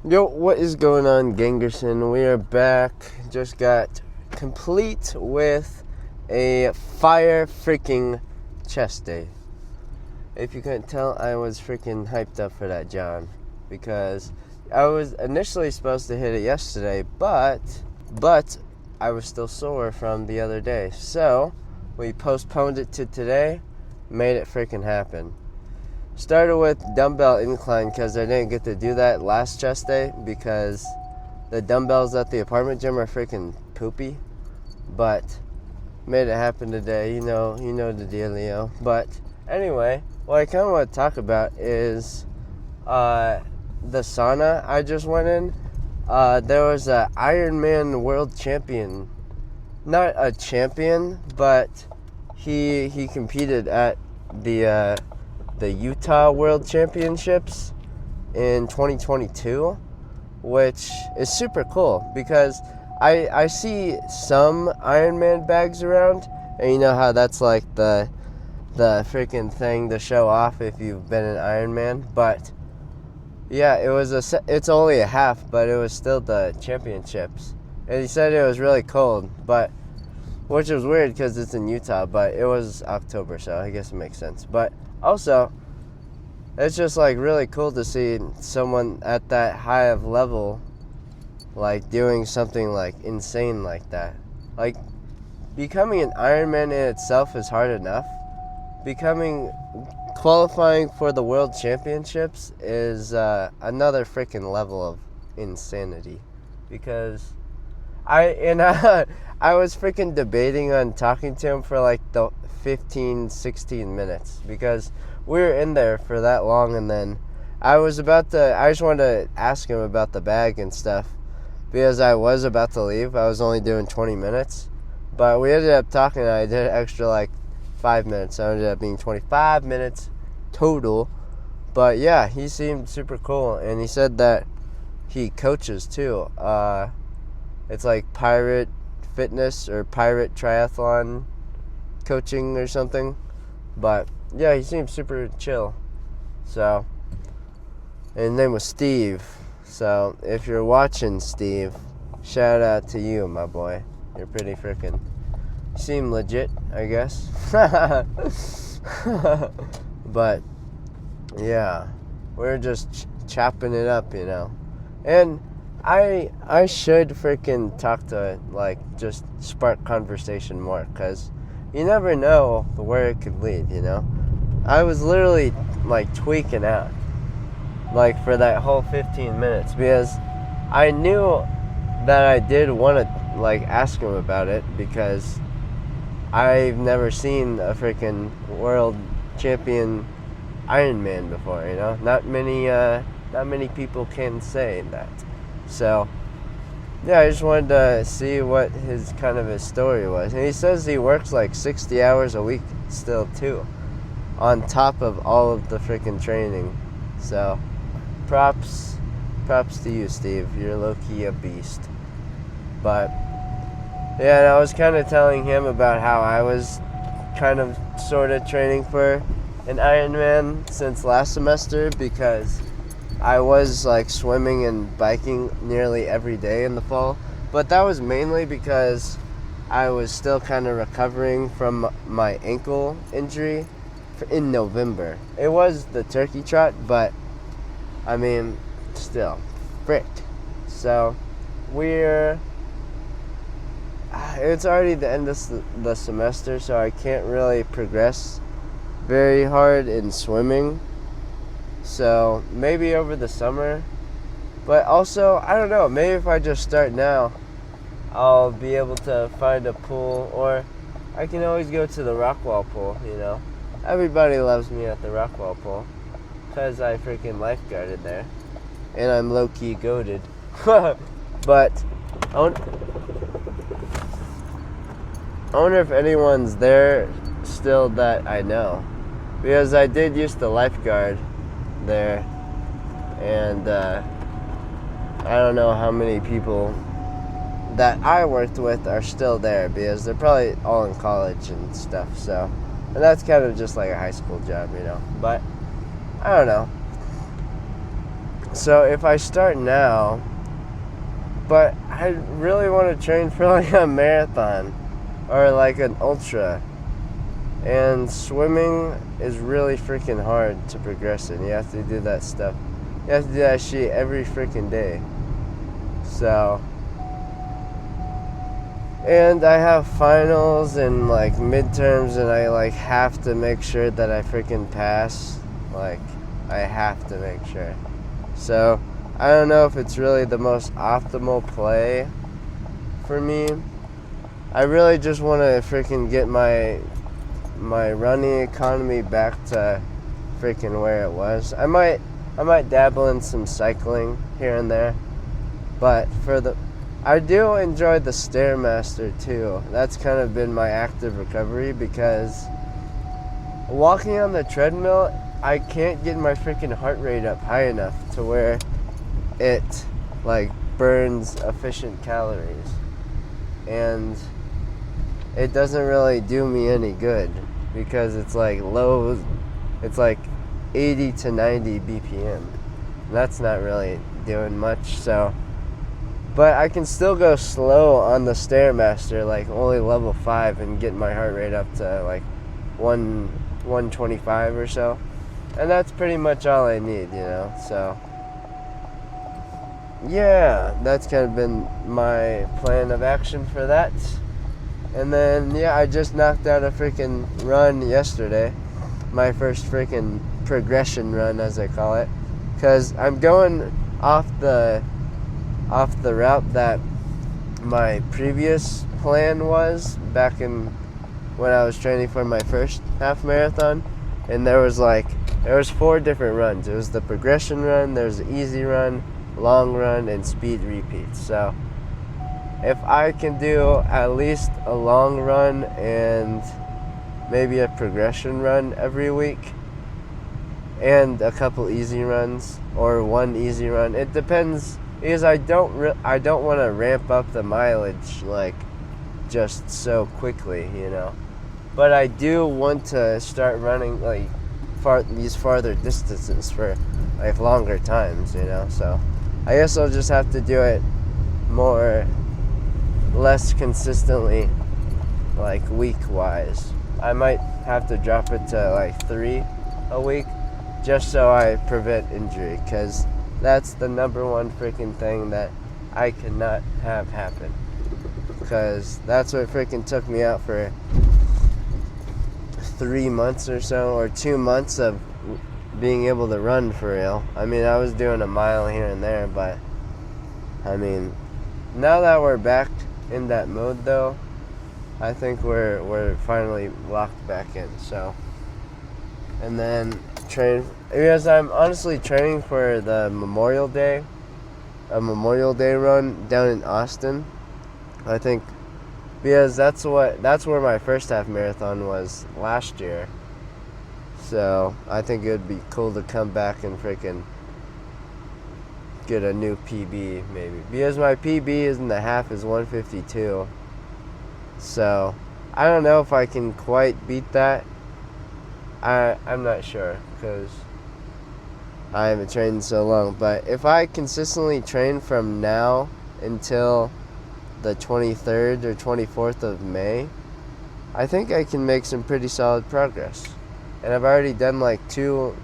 Yo, what is going on, Gangerson? We are back. Just got complete with a fire freaking chest day. If you couldn't tell, I was freaking hyped up for that, John. Because I was initially supposed to hit it yesterday, but I was still sore from the other day. So, we postponed it to today, made it freaking happen. Started with dumbbell incline because I didn't get to do that last chest day because the dumbbells at the apartment gym are freaking poopy. But made it happen today. You know the dealio. But anyway, what I kind of want to talk about is the sauna I just went in. There was a Ironman world champion. Not a champion, but he competed at the Utah World Championships in 2022, which is super cool because I see some Ironman bags around, and you know how that's like the freaking thing to show off if you've been an Ironman. But yeah, it's only a half, but it was still the championships, and he said it was really cold, but which was weird because it's in Utah, but it was October, so I guess it makes sense. But also, it's just like really cool to see someone at that high of level like doing something like insane like that. Like, becoming an Ironman in itself is hard enough. Qualifying for the World Championships is another freaking level of insanity. Because I was freaking debating on talking to him for like the 15-16 minutes because we were in there for that long, and then I just wanted to ask him about the bag and stuff because I was about to leave. I was only doing 20 minutes, but we ended up talking, and I did extra like 5 minutes. So I ended up being 25 minutes total. But yeah, he seemed super cool, and he said that he coaches too. It's like Pirate Fitness or Pirate Triathlon coaching or something. But yeah, he seems super chill. So, and his name was Steve. So if you're watching, Steve, shout out to you, my boy. You're pretty freaking, you seem legit, I guess. But yeah, we're just chopping it up, you know. And I should freaking talk to it, like, just spark conversation more, because you never know where it could lead, you know? I was literally, like, tweaking out, like, for that whole 15 minutes, because I knew that I did want to, like, ask him about it, because I've never seen a freaking world champion Ironman before, you know? Not many people can say that. So, yeah, I just wanted to see what his story was. And he says he works like 60 hours a week still too, on top of all of the freaking training. So, props to you, Steve. You're low-key a beast. But yeah, and I was kind of telling him about how I was kind of sort of training for an Ironman since last semester, because I was like swimming and biking nearly every day in the fall, but that was mainly because I was still kind of recovering from my ankle injury in November. It was the turkey trot, but I mean, still, frick. So it's already the end of the semester, so I can't really progress very hard in swimming. So maybe over the summer, but also, I don't know, maybe if I just start now, I'll be able to find a pool, or I can always go to the Rockwall pool, you know. Everybody loves me at the Rockwall pool, because I freaking lifeguarded there, and I'm low-key goated. But I wonder if anyone's there still that I know, because I did used to lifeguard there, and I don't know how many people that I worked with are still there, because they're probably all in college and stuff. So, and that's kind of just like a high school job, you know. But I don't know. So if I start now, but I really want to train for like a marathon or like an ultra. And swimming is really freaking hard to progress in. You have to do that stuff. You have to do that shit every freaking day. So, and I have finals and like midterms, and I like have to make sure that I freaking pass. Like, I have to make sure. So, I don't know if it's really the most optimal play for me. I really just want to freaking get my running economy back to freaking where it was. I might dabble in some cycling here and there, but I do enjoy the Stairmaster too. That's kind of been my active recovery, because walking on the treadmill, I can't get my freaking heart rate up high enough to where it like burns efficient calories, and it doesn't really do me any good, because it's like low, it's like 80 to 90 BPM. That's not really doing much. So, but I can still go slow on the Stairmaster, like only level 5, and get my heart rate up to like 125 or so. And that's pretty much all I need, you know. So yeah, that's kind of been my plan of action for that. And then, yeah, I just knocked out a freaking run yesterday. My first freaking progression run, as I call it. Because I'm going off the route that my previous plan was back in when I was training for my first half marathon. And there was 4 different runs. It was the progression run, there's the easy run, long run, and speed repeats. So if I can do at least a long run and maybe a progression run every week, and a couple easy runs, or one easy run, it depends, because I don't want to ramp up the mileage like just so quickly, you know. But I do want to start running like these farther distances for like longer times, you know. So I guess I'll just have to do it less consistently, like week-wise. I might have to drop it to like 3 a week, just so I prevent injury, because that's the number one freaking thing that I cannot have happen, because that's what freaking took me out for 3 months or so, or 2 months of being able to run for real. I mean, I was doing a mile here and there, but I mean, now that we're back in that mode though, I think we're finally locked back in. So, and then because I'm honestly training for the Memorial Day run down in Austin. I think because that's where my first half marathon was last year. So I think it would be cool to come back and freaking get a new PB maybe, because my PB in the half is 152. So I don't know if I can quite beat that. I'm not sure, because I haven't trained in so long. But if I consistently train from now until the 23rd or 24th of May, I think I can make some pretty solid progress. And I've already done like 2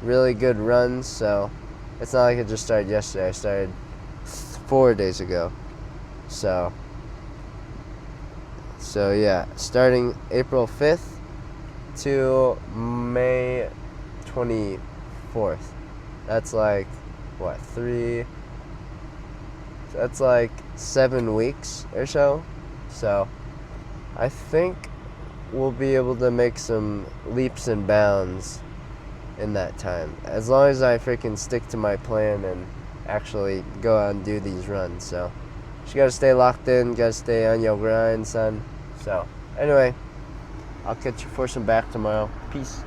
really good runs, so it's not like I just started yesterday. I started 4 days ago. So yeah, starting April 5th to May 24th. That's like, what, 3? That's like 7 weeks or so. So I think we'll be able to make some leaps and bounds in that time, as long as I freaking stick to my plan and actually go out and do these runs. So just gotta stay locked in, gotta stay on your grind, son. So anyway, I'll catch you for some back tomorrow. Peace.